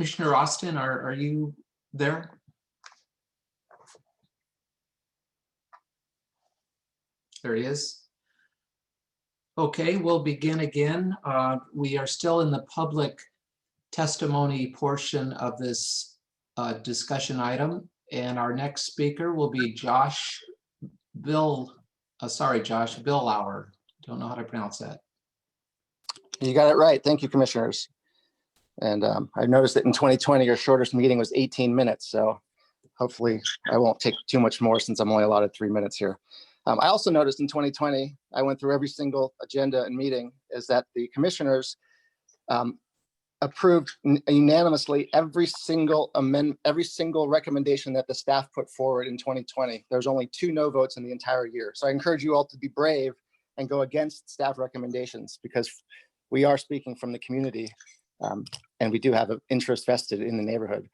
Commissioner Austin, are you there? There he is. Okay, we'll begin again. We are still in the public testimony portion of this discussion item, and our next speaker will be Josh Billauer. Don't know how to pronounce that. You got it right. Thank you, commissioners. And I noticed that in 2020, your shortest meeting was 18 minutes. So hopefully I won't take too much more since I'm only allotted 3 minutes here. I also noticed in 2020, I went through every single agenda and meeting, is that the commissioners approved unanimously every single recommendation that the staff put forward in 2020. There's only 2 no votes in the entire year. So I encourage you all to be brave and go against staff recommendations, because we are speaking from the community and we do have an interest vested in the neighborhood.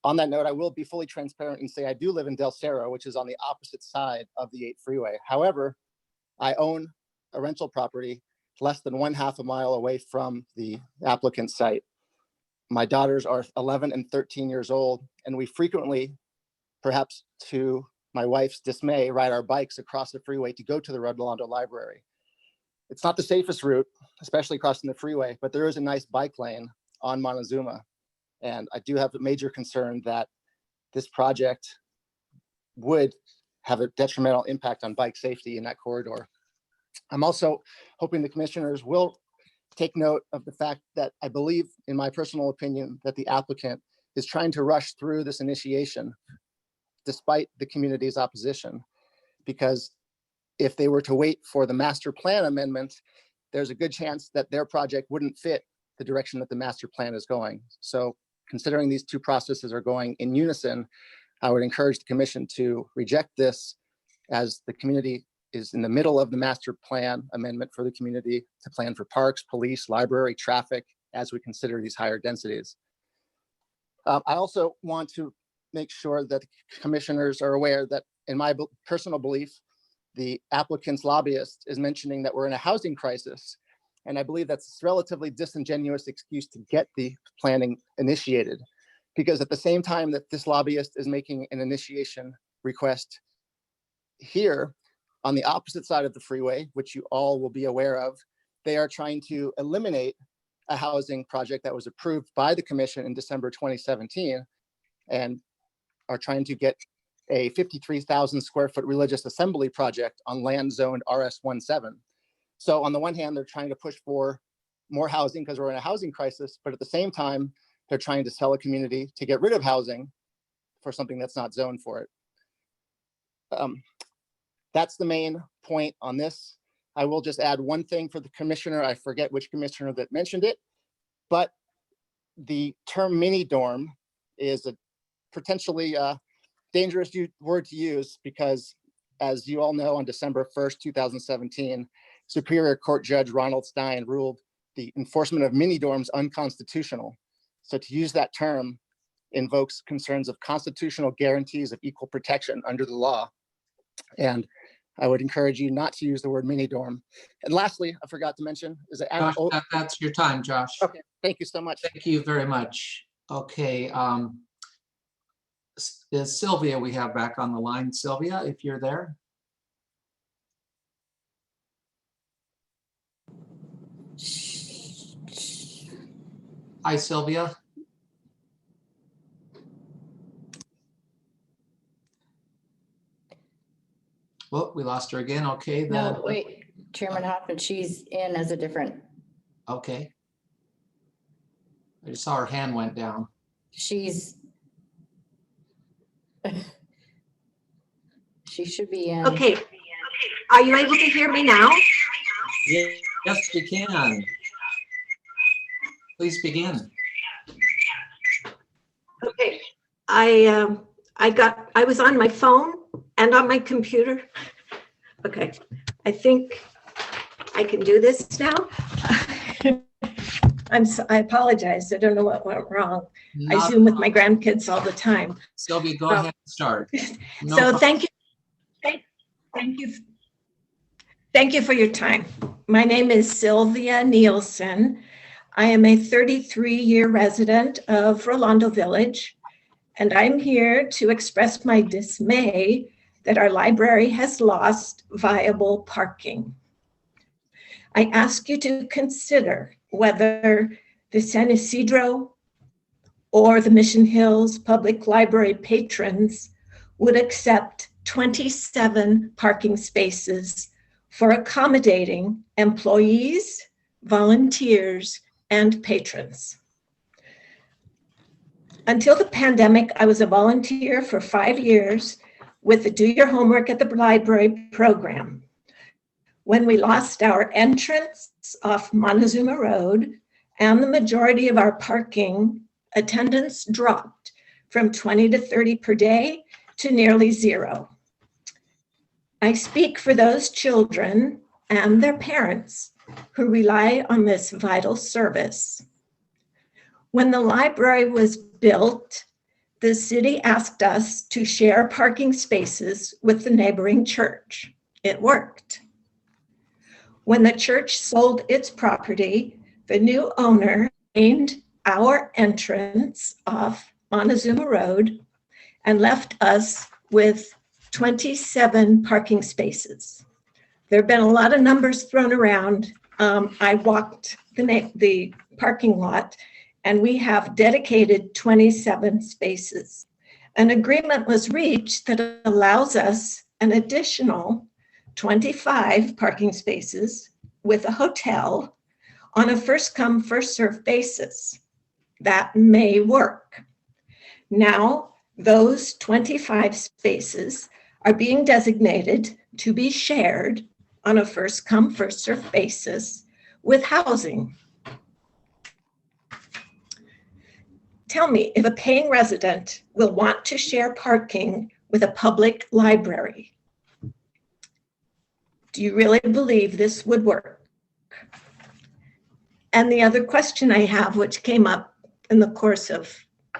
On that note, I will be fully transparent and say I do live in Del Cerro, which is on the opposite side of the 8 freeway. However, I own a rental property less than 1/2 a mile away from the applicant site. My daughters are 11 and 13 years old, and we frequently, perhaps to my wife's dismay, ride our bikes across the freeway to go to the Redondo Library. It's not the safest route, especially crossing the freeway, but there is a nice bike lane on Montezuma. And I do have a major concern that this project would have a detrimental impact on bike safety in that corridor. I'm also hoping the commissioners will take note of the fact that I believe, in my personal opinion, that the applicant is trying to rush through this initiation despite the community's opposition, because if they were to wait for the master plan amendment, there's a good chance that their project wouldn't fit the direction that the master plan is going. So considering these 2 processes are going in unison, I would encourage the commission to reject this, as the community is in the middle of the master plan amendment for the community to plan for parks, police, library, traffic, as we consider these higher densities. I also want to make sure that the commissioners are aware that, in my personal belief, the applicant's lobbyist is mentioning that we're in a housing crisis. And I believe that's a relatively disingenuous excuse to get the planning initiated, because at the same time that this lobbyist is making an initiation request here on the opposite side of the freeway, which you all will be aware of, they are trying to eliminate a housing project that was approved by the commission in December 2017 and are trying to get a 53,000 square foot religious assembly project on land zoned RS17. So on the one hand, they're trying to push for more housing because we're in a housing crisis, but at the same time, they're trying to sell a community to get rid of housing for something that's not zoned for it. That's the main point on this. I will just add one thing for the commissioner. I forget which commissioner that mentioned it, but the term mini dorm is a potentially dangerous word to use, because as you all know, on December 1st, 2017, Superior Court Judge Ronald Stein ruled the enforcement of mini dorms unconstitutional. So to use that term invokes concerns of constitutional guarantees of equal protection under the law. And I would encourage you not to use the word mini dorm. And lastly, I forgot to mention is that Josh, that's your time, Josh. Okay, thank you so much. Thank you very much. Okay, is Sylvia we have back on the line? Sylvia, if you're there. Hi, Sylvia. Well, we lost her again. Okay. No, wait, Chairman Hoffman, she's in as a different. Okay. I just saw her hand went down. She's. She should be in. Okay. Are you able to hear me now? Yes, we can. Please begin. Okay. I was on my phone and on my computer. Okay. I think I can do this now. I apologize. I don't know what went wrong. I Zoom with my grandkids all the time. Sylvia, go ahead and start. No So problem. thank you. Thank you for your time. My name is Sylvia Nielsen. I am a 33-year resident of Rolando Village, and I'm here to express my dismay that our library has lost viable parking. I ask you to consider whether the San Isidro or the Mission Hills Public Library patrons would accept 27 parking spaces for accommodating employees, volunteers, and patrons. Until the pandemic, I was a volunteer for 5 years with the Do Your Homework at the Library program. When we lost our entrance off Montezuma Road and the majority of our parking, attendance dropped from 20 to 30 per day to nearly zero. I speak for those children and their parents who rely on this vital service. When the library was built, the city asked us to share parking spaces with the neighboring church. It worked. When the church sold its property, the new owner named our entrance off Montezuma Road and left us with 27 parking spaces. There have been a lot of numbers thrown around. I walked the parking lot, and we have dedicated 27 spaces. An agreement was reached that allows us an additional 25 parking spaces with a hotel on a first come, first served basis. That may work. Now, those 25 spaces are being designated to be shared on a first come, first served basis with housing. Tell me if a paying resident will want to share parking with a public library. Do you really believe this would work? And the other question I have, which came up in the course of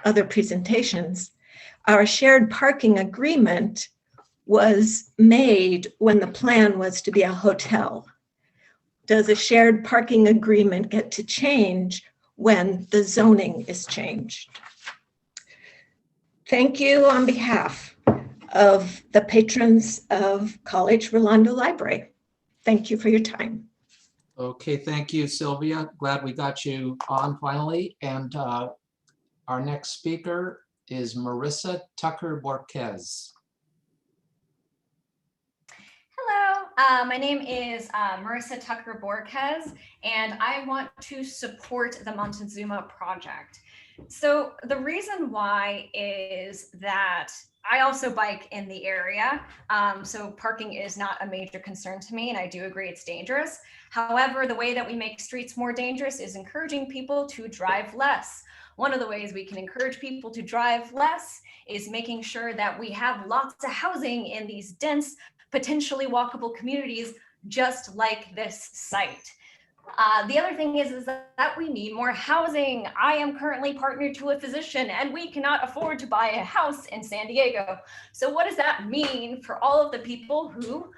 other presentations, our shared parking agreement was made when the plan was to be a hotel. Does a shared parking agreement get to change when the zoning is changed? Thank you on behalf of the patrons of College Rolando Library. Thank you for your time. Okay, thank you, Sylvia. Glad we got you on finally. And our next speaker is Marissa Tucker Borquez. Hello, my name is Marissa Tucker Borquez, and I want to support the Montezuma project. So the reason why is that I also bike in the area, so parking is not a major concern to me, and I do agree it's dangerous. However, the way that we make streets more dangerous is encouraging people to drive less. One of the ways we can encourage people to drive less is making sure that we have lots of housing in these dense, potentially walkable communities, just like this site. The other thing is that we need more housing. I am currently partnered to a physician, and we cannot afford to buy a house in San Diego. So what does that mean for all of the people who,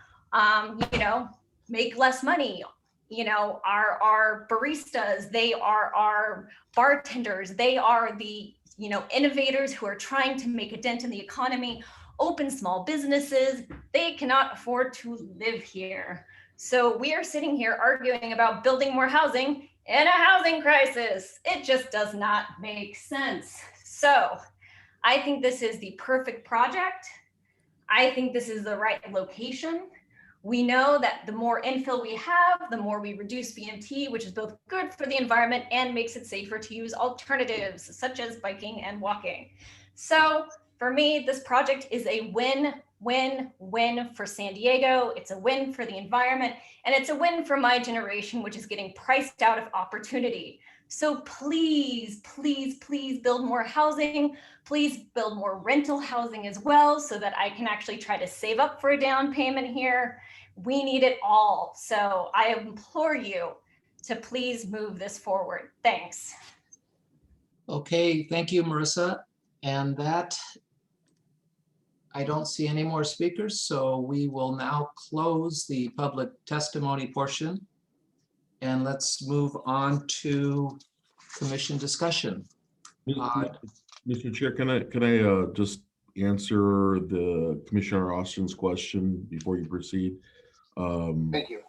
make less money? Our baristas, they are our bartenders, they are the, innovators who are trying to make a dent in the economy, open small businesses. They cannot afford to live here. So we are sitting here arguing about building more housing in a housing crisis. It just does not make sense. So I think this is the perfect project. I think this is the right location. We know that the more infill we have, the more we reduce VMT, which is both good for the environment and makes it safer to use alternatives such as biking and walking. So for me, this project is a win-win-win for San Diego. It's a win for the environment, and it's a win for my generation, which is getting priced out of opportunity. So please, please, please build more housing. Please build more rental housing as well, so that I can actually try to save up for a down payment here. We need it all. So I implore you to please move this forward. Thanks. Okay, thank you, Marissa. And that, I don't see any more speakers, so we will now close the public testimony portion. And let's move on to commission discussion. Mr. Chair, can I just answer the Commissioner Austin's question before you proceed? Thank you.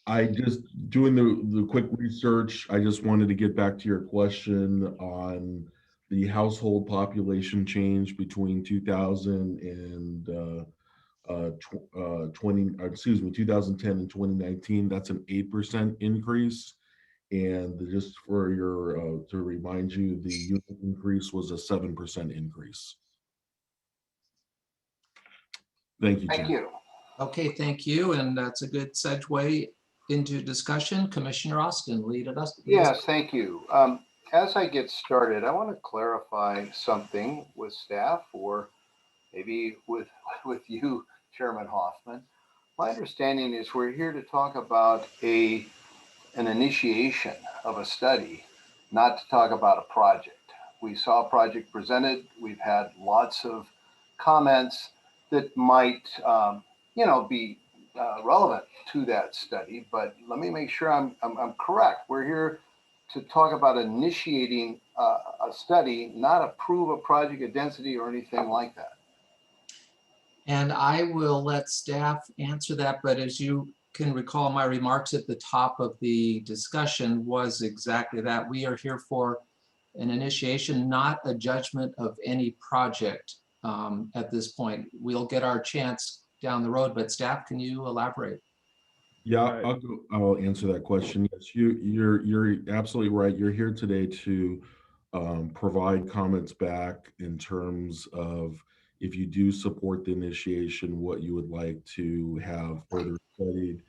I just doing the quick research. I just wanted to get back to your question on the household population change between 2000 and 2010 and 2019. That's an 8% increase. And just for your to remind you, the unit increase was a 7% increase. Thank you, Chair. Thank you. Okay, thank you. And that's a good segue into discussion. Commissioner Austin, lead us. Yes, thank you. As I get started, I want to clarify something with staff, or maybe with you, Chairman Hoffman. My understanding is we're here to talk about an initiation of a study, not to talk about a project. We saw a project presented. We've had lots of comments that might, be relevant to that study. But let me make sure I'm correct. We're here to talk about initiating a study, not approve a project of density or anything like that. And I will let staff answer that, but as you can recall, my remarks at the top of the discussion was exactly that. We are here for an initiation, not a judgment of any project at this point. We'll get our chance down the road, but staff, can you elaborate? Yeah, I'll answer that question. Yes, you're absolutely right. You're here today to provide comments back in terms of if you do support the initiation, what you would like to have further studied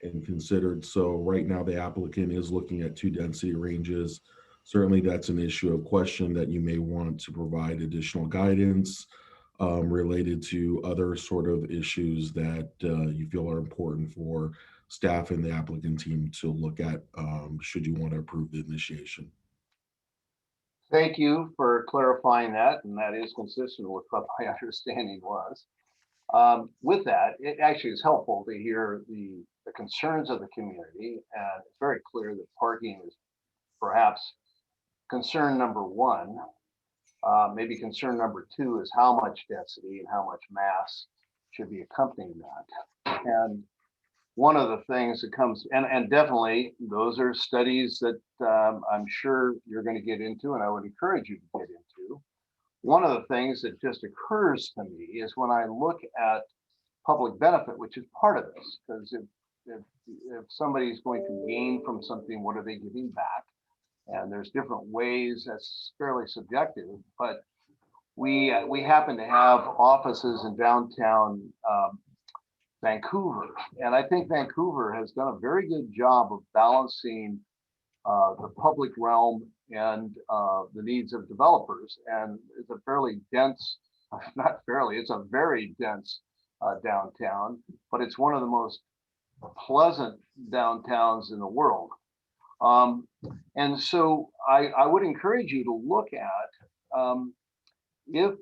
and considered. So right now the applicant is looking at 2 density ranges. Certainly that's an issue of question that you may want to provide additional guidance related to other sort of issues that you feel are important for staff and the applicant team to look at should you want to approve the initiation. Thank you for clarifying that, and that is consistent with what my understanding was. With that, it actually is helpful to hear the concerns of the community, and it's very clear that parking is perhaps concern number one. Maybe concern number two is how much density and how much mass should be accompanying that. And one of the things that comes, and definitely those are studies that I'm sure you're going to get into, and I would encourage you to get into. One of the things that just occurs to me is when I look at public benefit, which is part of this, because if somebody's going to gain from something, what are they giving back? And there's different ways. That's fairly subjective, but we happen to have offices in downtown Vancouver, and I think Vancouver has done a very good job of balancing the public realm and the needs of developers. And it's a fairly dense, not fairly, it's a very dense downtown, but it's one of the most pleasant downtowns in the world. And so I would encourage you to look at if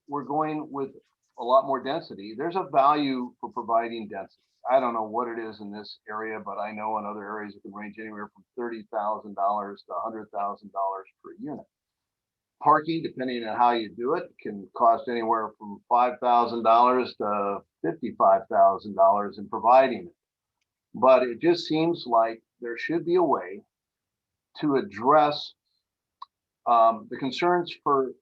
we're going with a lot more density, there's a value for providing density. I don't know what it is in this area, but I know in other areas it can range anywhere from $30,000 to $100,000 per unit. Parking, depending on how you do it, can cost anywhere from $5,000 to $55,000 in providing it. But it just seems like there should be a way to address the concerns for,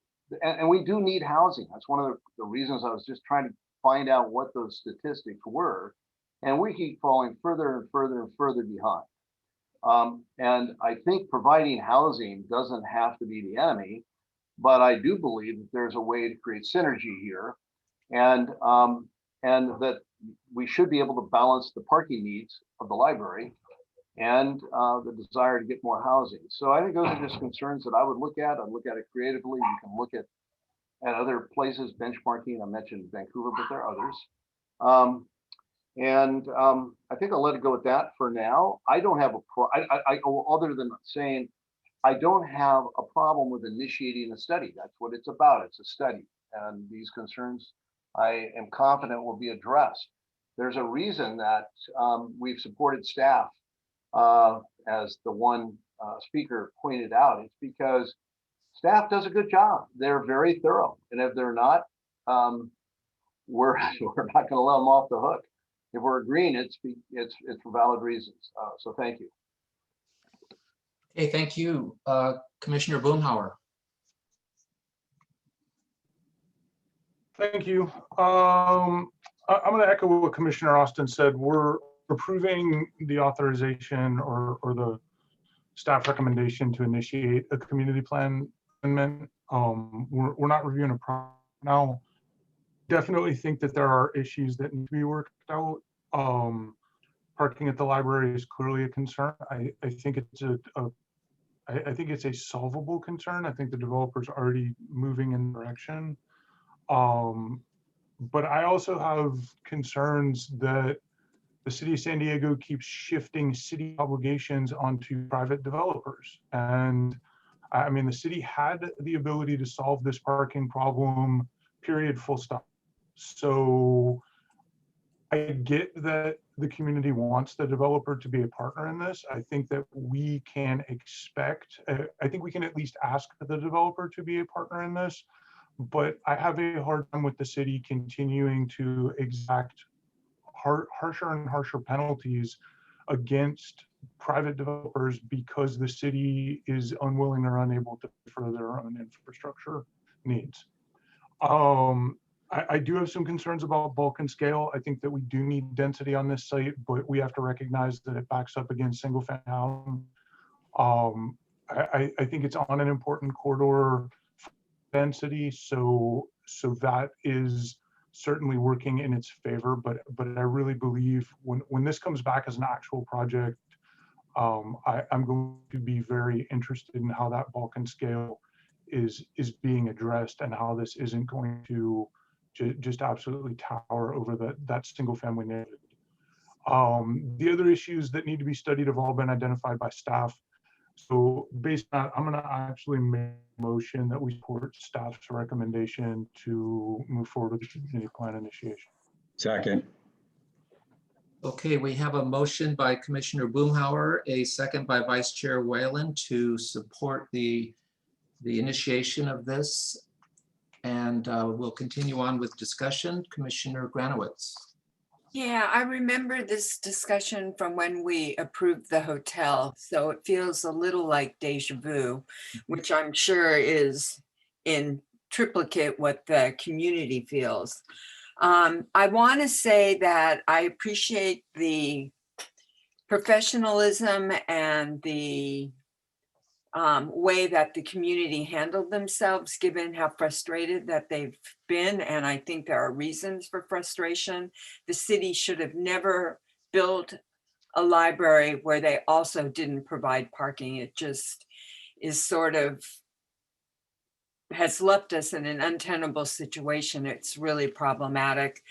and we do need housing. That's one of the reasons I was just trying to find out what those statistics were. And we keep falling further and further and further behind. And I think providing housing doesn't have to be the enemy, but I do believe that there's a way to create synergy here, and that we should be able to balance the parking needs of the library and the desire to get more housing. So I think those are just concerns that I would look at. I'd look at it creatively. You can look at other places, benchmarking. I mentioned Vancouver, but there are others. I think I'll let it go with that for now. I don't have other than saying I don't have a problem with initiating a study. That's what it's about. It's a study, and these concerns I am confident will be addressed. There's a reason that we've supported staff as the one speaker pointed out, it's because staff does a good job. They're very thorough. And if they're not, we're not going to let them off the hook. If we're agreeing, it's for valid reasons. So thank you. Okay, thank you. Commissioner Boomhauer. Thank you. I'm going to echo what Commissioner Austin said. We're approving the authorization or the staff recommendation to initiate a community plan amendment. We're not reviewing a project now. Definitely think that there are issues that need to be worked out. Parking at the library is clearly a concern. I think it's I think it's a solvable concern. I think the developer's already moving in the direction. But I also have concerns that the city of San Diego keeps shifting city obligations onto private developers. And I mean, the city had the ability to solve this parking problem, period, full stop. So I get that the community wants the developer to be a partner in this. I think that we can expect, I think we can at least ask the developer to be a partner in this, but I have a hard time with the city continuing to exact harsher and harsher penalties against private developers because the city is unwilling or unable to pay for their own infrastructure needs. I do have some concerns about bulk and scale. I think that we do need density on this site, but we have to recognize that it backs up against single family housing. I think it's on an important corridor for density, so that is certainly working in its favor. But I really believe when this comes back as an actual project, I'm going to be very interested in how that bulk and scale is being addressed and how this isn't going to just absolutely tower over that single family neighborhood. The other issues that need to be studied have all been identified by staff. So based on that, I'm going to actually make a motion that we support staff's recommendation to move forward with the community plan initiation. Second. Okay, we have a motion by Commissioner Boomhauer, a second by Vice Chair Whalen to support the initiation of this. And we'll continue on with discussion. Commissioner Granowitz. Yeah, I remember this discussion from when we approved the hotel. So it feels a little like deja vu, which I'm sure is in triplicate what the community feels. I want to say that I appreciate the professionalism and the way that the community handled themselves, given how frustrated that they've been. And I think there are reasons for frustration. The city should have never built a library where they also didn't provide parking. It just is sort of has left us in an untenable situation. It's really problematic.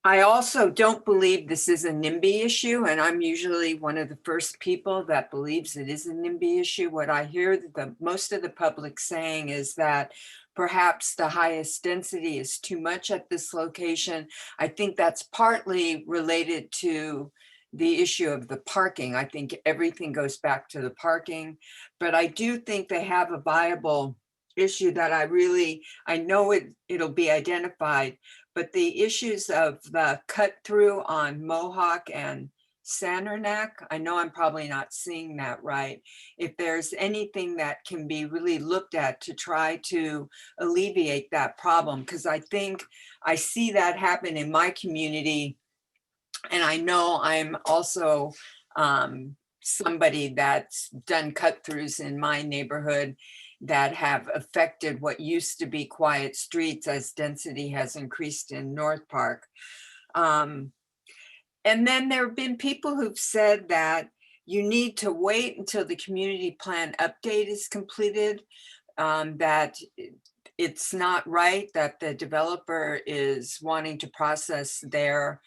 I also don't believe this is a NIMBY issue, and I'm usually one of the first people that believes it is a NIMBY issue. What I hear most of the public saying is that perhaps the highest density is too much at this location. I think that's partly related to the issue of the parking. I think everything goes back to the parking, but I do think they have a viable issue that I know it'll be identified, but the issues of the cut through on Mohawk and Sandernack, I know I'm probably not seeing that right. If there's anything that can be really looked at to try to alleviate that problem, because I think I see that happen in my community. And I know I'm also somebody that's done cut throughs in my neighborhood that have affected what used to be quiet streets as density has increased in North Park. And then there have been people who've said that you need to wait until the community plan update is completed, that it's not right that the developer is wanting to process their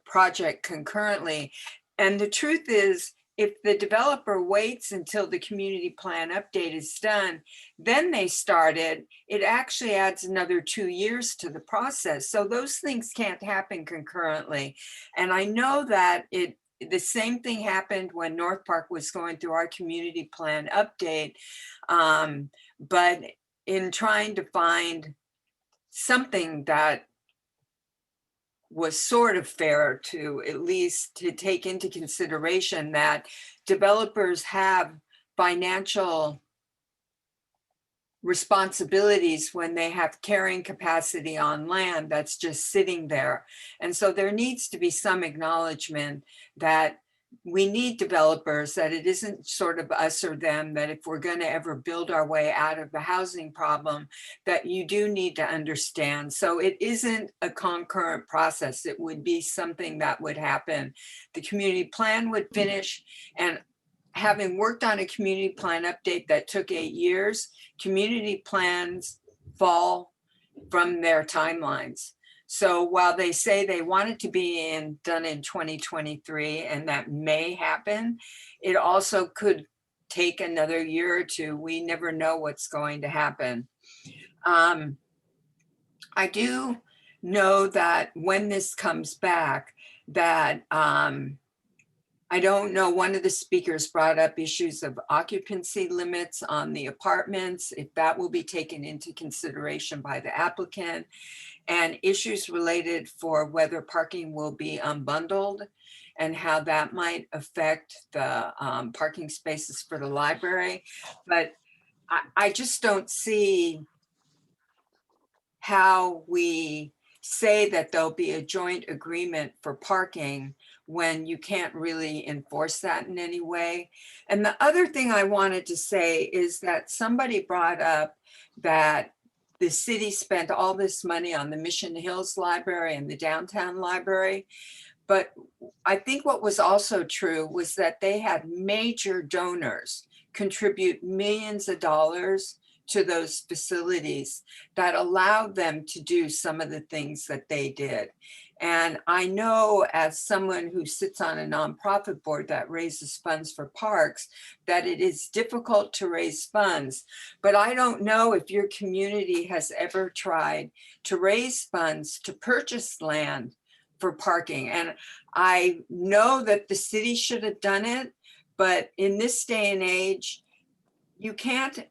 project concurrently. And the truth is, if the developer waits until the community plan update is done, then they started, it actually adds another 2 years to the process. So those things can't happen concurrently. And I know that the same thing happened when North Park was going through our community plan update. But in trying to find something that was sort of fair, to at least to take into consideration that developers have financial responsibilities when they have carrying capacity on land that's just sitting there. And so there needs to be some acknowledgement that we need developers, that it isn't sort of us or them, that if we're going to ever build our way out of the housing problem, that you do need to understand. So it isn't a concurrent process. It would be something that would happen. The community plan would finish, and having worked on a community plan update that took 8 years, community plans fall from their timelines. So while they say they want it to be done in 2023, and that may happen, it also could take another year or two. We never know what's going to happen. I do know that when this comes back, that I don't know, one of the speakers brought up issues of occupancy limits on the apartments, if that will be taken into consideration by the applicant, and issues related for whether parking will be unbundled and how that might affect the parking spaces for the library. But I just don't see how we say that there'll be a joint agreement for parking when you can't really enforce that in any way. And the other thing I wanted to say is that somebody brought up that the city spent all this money on the Mission Hills Library and the downtown library. But I think what was also true was that they had major donors contribute millions of dollars to those facilities that allowed them to do some of the things that they did. And I know, as someone who sits on a nonprofit board that raises funds for parks, that it is difficult to raise funds. But I don't know if your community has ever tried to raise funds to purchase land for parking. And I know that the city should have done it, but in this day and age, you can't,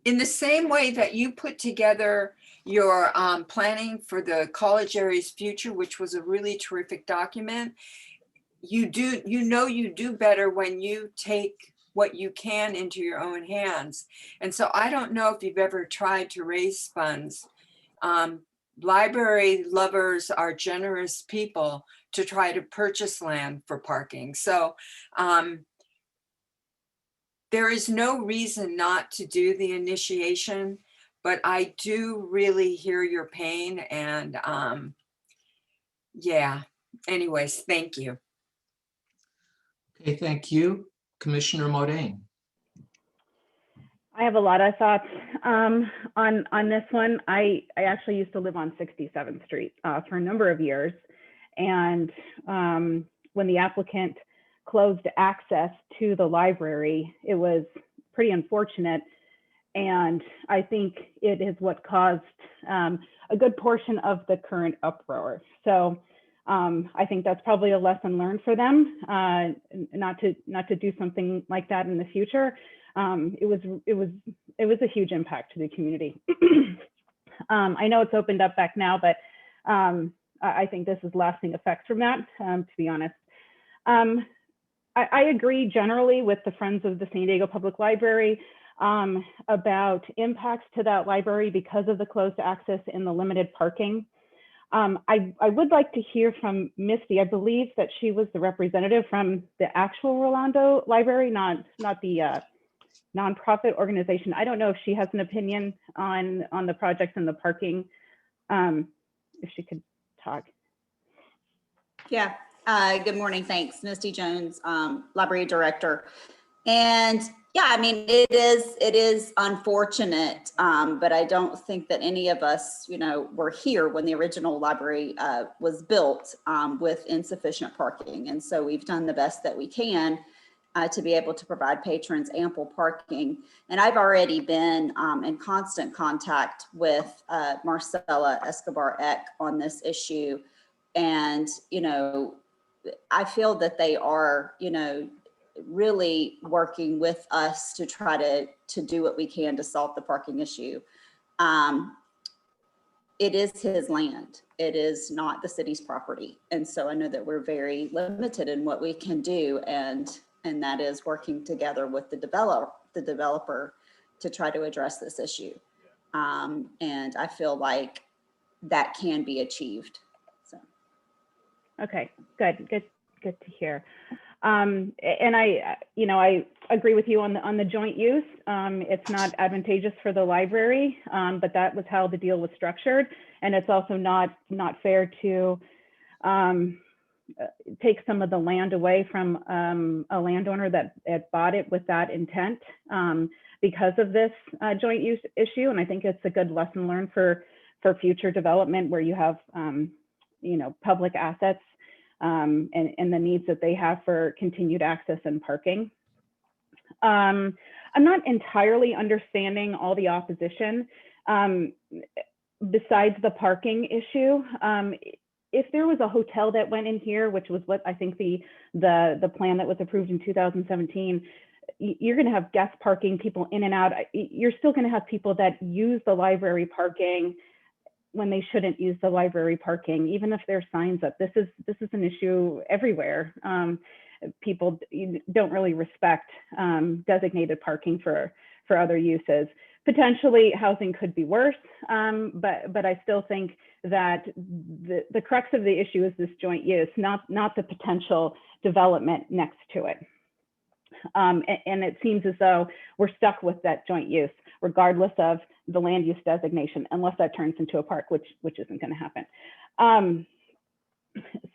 in the same way that you put together your planning for the college area's future, which was a really terrific document, you do better when you take what you can into your own hands. And so I don't know if you've ever tried to raise funds. Library lovers are generous people to try to purchase land for parking. So there is no reason not to do the initiation, but I do really hear your pain. And yeah, anyways, thank you. Okay, thank you. Commissioner Modane. I have a lot of thoughts on this one. I actually used to live on 67th Street for a number of years. And when the applicant closed access to the library, it was pretty unfortunate. And I think it is what caused a good portion of the current uproar. So I think that's probably a lesson learned for them, not to do something like that in the future. It was a huge impact to the community. I know it's opened up back now, but I think this is lasting effects from that, to be honest. I agree generally with the Friends of the San Diego Public Library about impacts to that library because of the closed access and the limited parking. I would like to hear from Misty. I believe that she was the representative from the actual Rolando Library, not the nonprofit organization. I don't know if she has an opinion on the projects and the parking, if she could talk. Yeah, good morning, thanks. Misty Jones, Library Director. And yeah, I mean, it is unfortunate, but I don't think that any of us, were here when the original library was built with insufficient parking. And so we've done the best that we can to be able to provide patrons ample parking. And I've already been in constant contact with Marcella Escobar Eck on this issue. And, you know, I feel that they are, you know, really working with us to try to do what we can to solve the parking issue. It is his land. It is not the city's property. And so I know that we're very limited in what we can do. And that is working together with the developer to try to address this issue. And I feel like that can be achieved. So. Okay, good to hear. And I, you know, I agree with you on the joint use. It's not advantageous for the library, but that was how the deal was structured. And it's also not fair to take some of the land away from a landowner that bought it with that intent because of this joint use issue. And I think it's a good lesson learned for future development where you have, you know, public assets and the needs that they have for continued access and parking. I'm not entirely understanding all the opposition besides the parking issue. If there was a hotel that went in here, which was what I think the plan that was approved in 2017, you're going to have guest parking, people in and out. You're still going to have people that use the library parking when they shouldn't use the library parking, even if there's signs up. This is an issue everywhere. People don't really respect designated parking for other uses. Potentially housing could be worse, but I still think that the crux of the issue is this joint use, not the potential development next to it. And it seems as though we're stuck with that joint use, regardless of the land use designation, unless that turns into a park, which isn't going to happen.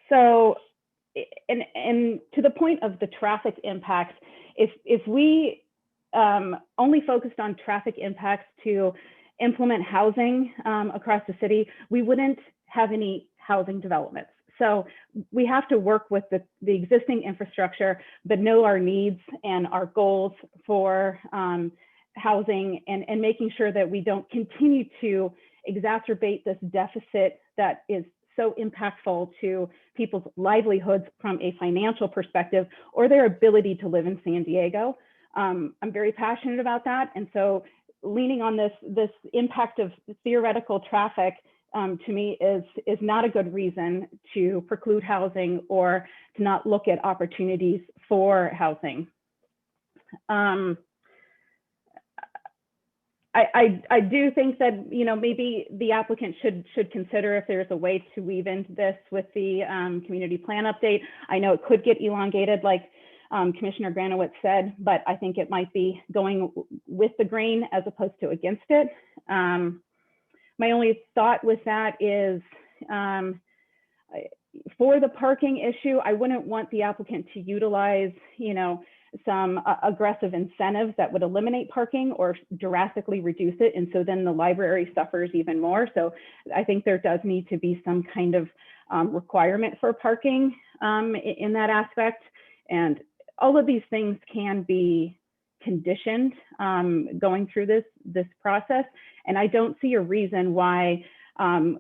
So, and to the point of the traffic impacts, if we only focused on traffic impacts to implement housing across the city, we wouldn't have any housing developments. So we have to work with the existing infrastructure, but know our needs and our goals for housing and making sure that we don't continue to exacerbate this deficit that is so impactful to people's livelihoods from a financial perspective or their ability to live in San Diego. I'm very passionate about that. And so leaning on this impact of theoretical traffic to me is not a good reason to preclude housing or to not look at opportunities for housing. I do think that, you know, maybe the applicant should consider if there's a way to weave into this with the community plan update. I know it could get elongated, like Commissioner Granowitz said, but I think it might be going with the grain as opposed to against it. My only thought with that is for the parking issue, I wouldn't want the applicant to utilize, you know, some aggressive incentives that would eliminate parking or drastically reduce it. And so then the library suffers even more. So I think there does need to be some kind of requirement for parking in that aspect. And all of these things can be conditioned going through this process. And I don't see a reason why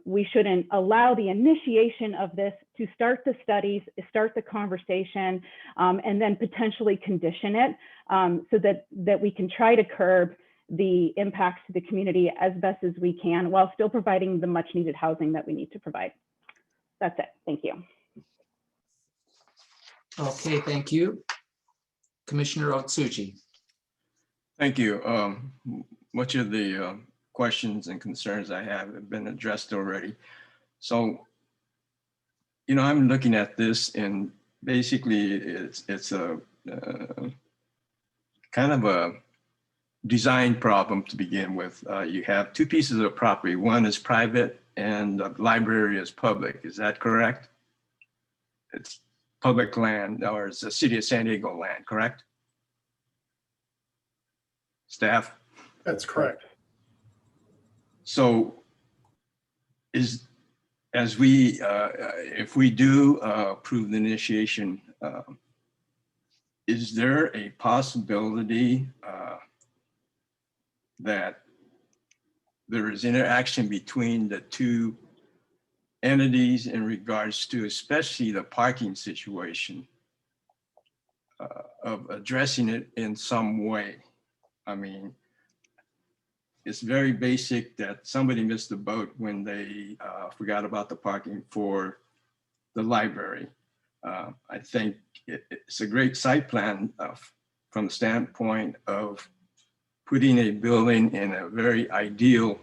we shouldn't allow the initiation of this to start the studies, start the conversation, and then potentially condition it so that we can try to curb the impacts to the community as best as we can while still providing the much needed housing that we need to provide. That's it. Thank you. Okay, thank you. Commissioner Otsuchi. Thank you. Much of the questions and concerns I have been addressed already. So, you know, I'm looking at this and basically it's a kind of a design problem to begin with. You have two pieces of property. One is private and the library is public. Is that correct? It's public land, or it's the City of San Diego land, correct? Staff? That's correct. So if we do approve the initiation is there a possibility that there is interaction between the two entities in regards to especially the parking situation, of addressing it in some way? I mean, it's very basic that somebody missed the boat when they forgot about the parking for the library. I think it's a great site plan from the standpoint of putting a building in a very ideal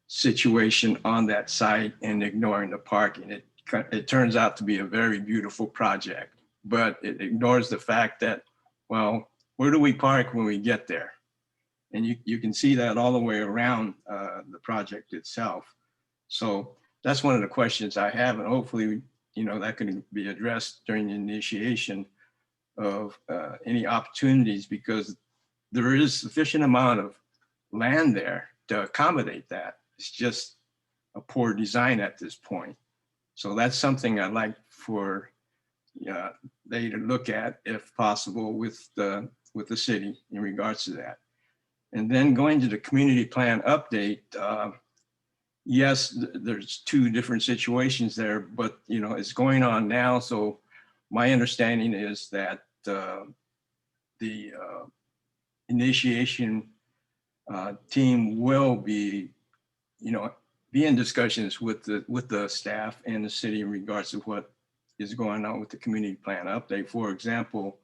situation on that site and ignoring the parking. It turns out to be a very beautiful project, but it ignores the fact that, well, where do we park when we get there? And you can see that all the way around the project itself. So that's one of the questions I have, and hopefully, that can be addressed during the initiation of any opportunities, because there is sufficient amount of land there to accommodate that. It's just a poor design at this point. So that's something I'd like for they to look at, if possible, with the city in regards to that. And then going to the community plan update, yes, there's two different situations there, but it's going on now. So my understanding is that the initiation team will be, be in discussions with the staff and the city in regards to what is going on with the community plan update. For example,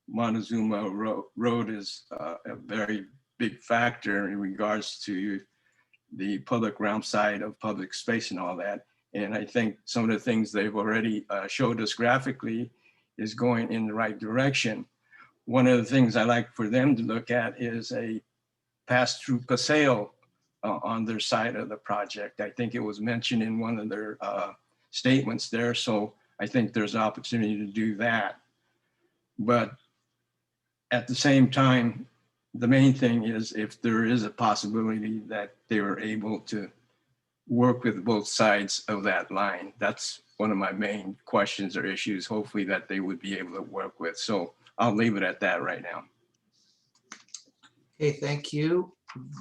Montezuma Road is a very big factor in regards to the public realm side of public space and all that. And I think some of the things they've already showed us graphically is going in the right direction. One of the things I like for them to look at is a pass-through paseo on their side of the project. I think it was mentioned in one of their statements there. So I think there's an opportunity to do that. But at the same time, the main thing is if there is a possibility that they were able to work with both sides of that line. That's one of my main questions or issues, hopefully, that they would be able to work with. So I'll leave it at that right now. Okay, thank you.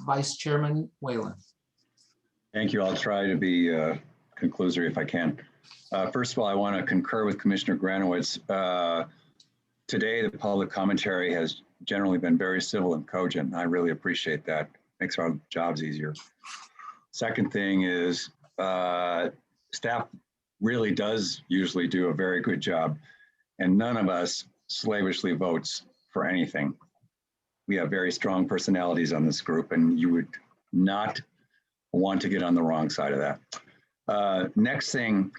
Vice Chairman Whalen. Thank you. I'll try to be conclusory if I can. First of all, I want to concur with Commissioner Granowitz. Today, the public commentary has generally been very civil and cogent. I really appreciate that. Makes our jobs easier. Second thing is staff really does usually do a very good job, and none of us slavishly votes for anything. We have very strong personalities on this group, and you would not want to get on the wrong side of that. Next thing,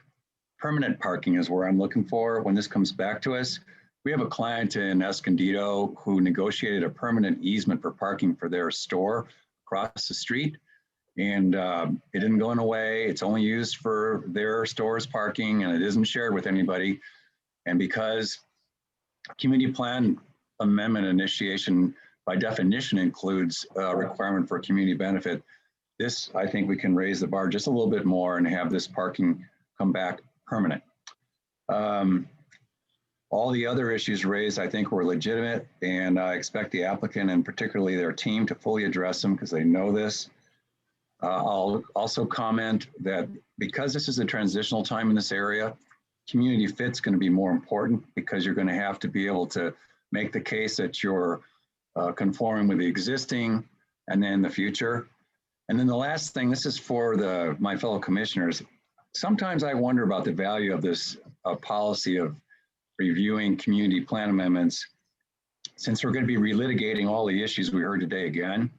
permanent parking is where I'm looking for when this comes back to us. We have a client in Escondido who negotiated a permanent easement for parking for their store across the street. And it didn't go in a way. It's only used for their store's parking, and it isn't shared with anybody. And because community plan amendment initiation by definition includes a requirement for community benefit, this, I think we can raise the bar just a little bit more and have this parking come back permanent. All the other issues raised, I think, were legitimate, and I expect the applicant and particularly their team to fully address them because they know this. I'll also comment that because this is a transitional time in this area, community fit's going to be more important because you're going to have to be able to make the case that you're conforming with the existing and then the future. And then the last thing, this is for my fellow commissioners. Sometimes I wonder about the value of this policy of reviewing community plan amendments, since we're going to be relitigating all the issues we heard today again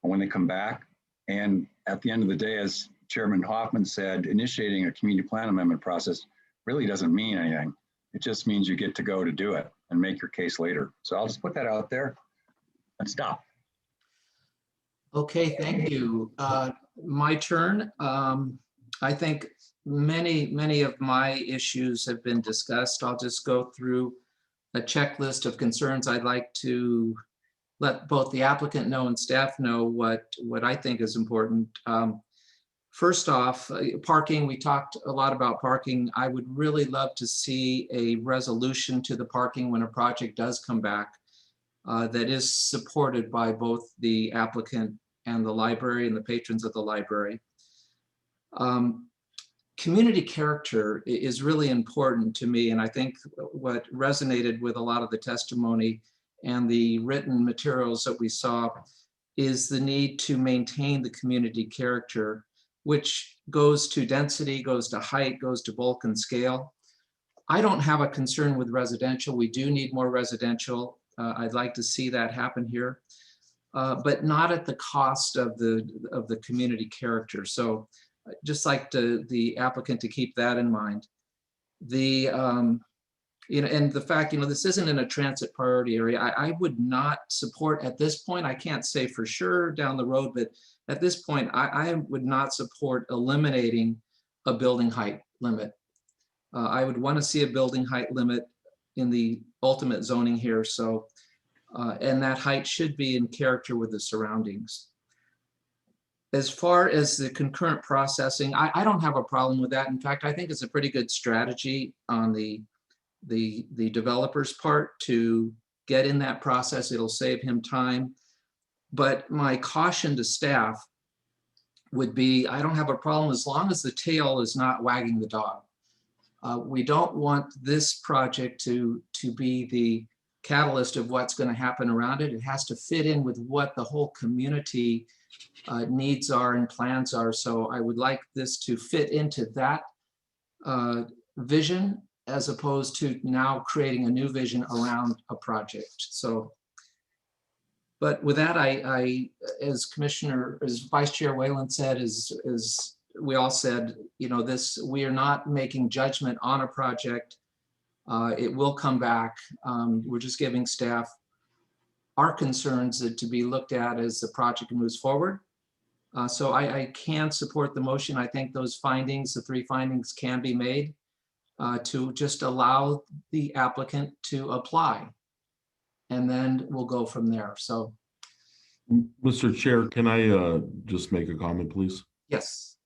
when they come back. And at the end of the day, as Chairman Hoffman said, initiating a community plan amendment process really doesn't mean anything. It just means you get to go to do it and make your case later. So I'll just put that out there and stop. Okay, thank you. My turn. I think many of my issues have been discussed. I'll just go through a checklist of concerns I'd like to let both the applicant know and staff know what I think is important. First off, parking, we talked a lot about parking. I would really love to see a resolution to the parking when a project does come back that is supported by both the applicant and the library and the patrons of the library. Community character is really important to me, and I think what resonated with a lot of the testimony and the written materials that we saw is the need to maintain the community character, which goes to density, goes to height, goes to bulk and scale. I don't have a concern with residential. We do need more residential. I'd like to see that happen here, but not at the cost of the community character. So just like the applicant to keep that in mind. And the fact, this isn't in a transit priority area. I would not support at this point. I can't say for sure down the road, but at this point, I would not support eliminating a building height limit. I would want to see a building height limit in the ultimate zoning here. So, and that height should be in character with the surroundings. As far as the concurrent processing, I don't have a problem with that. In fact, I think it's a pretty good strategy on the developer's part to get in that process. It'll save him time. But my caution to staff would be, I don't have a problem as long as the tail is not wagging the dog. We don't want this project to be the catalyst of what's going to happen around it. It has to fit in with what the whole community needs are and plans are. So I would like this to fit into that vision, as opposed to now creating a new vision around a project. So, but with that, I as Vice Chair Whalen said, as we all said, we are not making judgment on a project. It will come back. We're just giving staff our concerns to be looked at as the project moves forward. So I can support the motion. I think those findings, the 3 findings, can be made to just allow the applicant to apply. And then we'll go from there. So. Mr. Chair, can I just make a comment, please? Yes.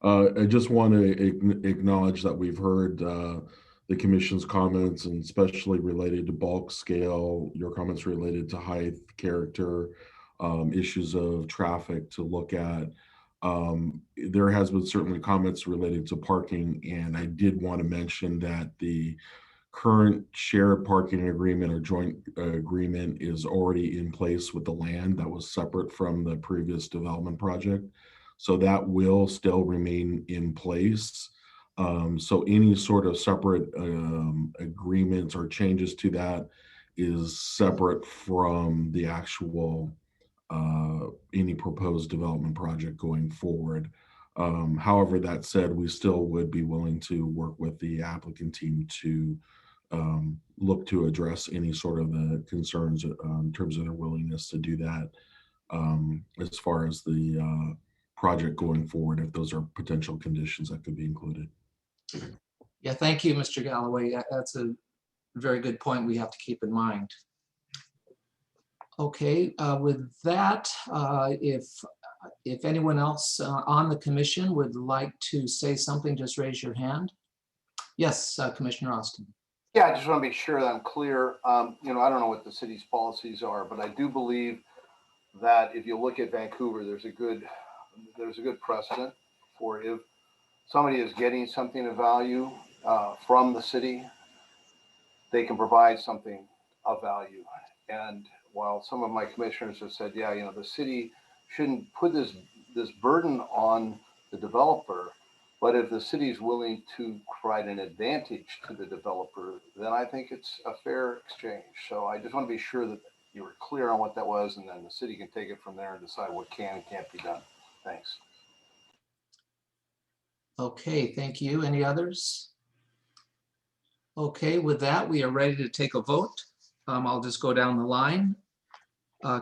I just want to acknowledge that we've heard the commission's comments, and especially related to bulk scale, your comments related to height, character, issues of traffic to look at. There has been certainly comments related to parking, and I did want to mention that the current shared parking agreement or joint agreement is already in place with the land that was separate from the previous development project. So that will still remain in place. So any sort of separate agreements or changes to that is separate from the actual any proposed development project going forward. However, that said, we still would be willing to work with the applicant team to look to address any sort of the concerns in terms of their willingness to do that as far as the project going forward, if those are potential conditions that could be included. Yeah, thank you, Mr. Galloway. That's a very good point we have to keep in mind. Okay, with that, if anyone else on the commission would like to say something, just raise your hand. Yes, Commissioner Austin. Yeah, I just want to be sure that I'm clear. I don't know what the city's policies are, but I do believe that if you look at Vancouver, there's a good precedent for if somebody is getting something of value from the city, they can provide something of value. And while some of my commissioners have said, yeah, the city shouldn't put this burden on the developer, but if the city is willing to provide an advantage to the developer, then I think it's a fair exchange. So I just want to be sure that you were clear on what that was, and then the city can take it from there and decide what can and can't be done. Thanks. Okay, thank you. Any others? Okay, with that, we are ready to take a vote. I'll just go down the line.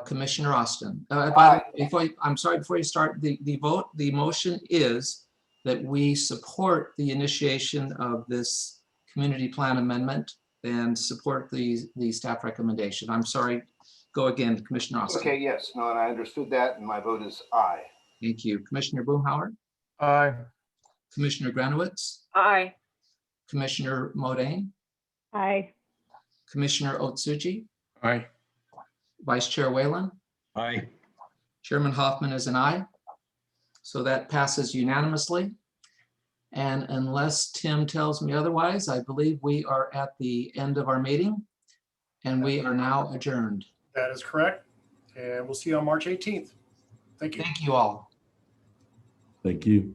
Commissioner Austin. By the way, before you start the vote, the motion is that we support the initiation of this community plan amendment and support the staff recommendation. I'm sorry, go again, Commissioner Austin. Okay, yes, no, and I understood that, and my vote is aye. Thank you. Commissioner Boomhauer? Aye. Commissioner Granowitz, Aye. Commissioner Modane, Aye. Commissioner Otsuji, Aye. Vice Chair Whalen, Aye. Chairman Hoffman is an aye. So that passes unanimously. And unless Tim tells me otherwise, I believe we are at the end of our meeting and we are now adjourned. That is correct. And we'll see you on March 18th. Thank you. Thank you all. Thank you.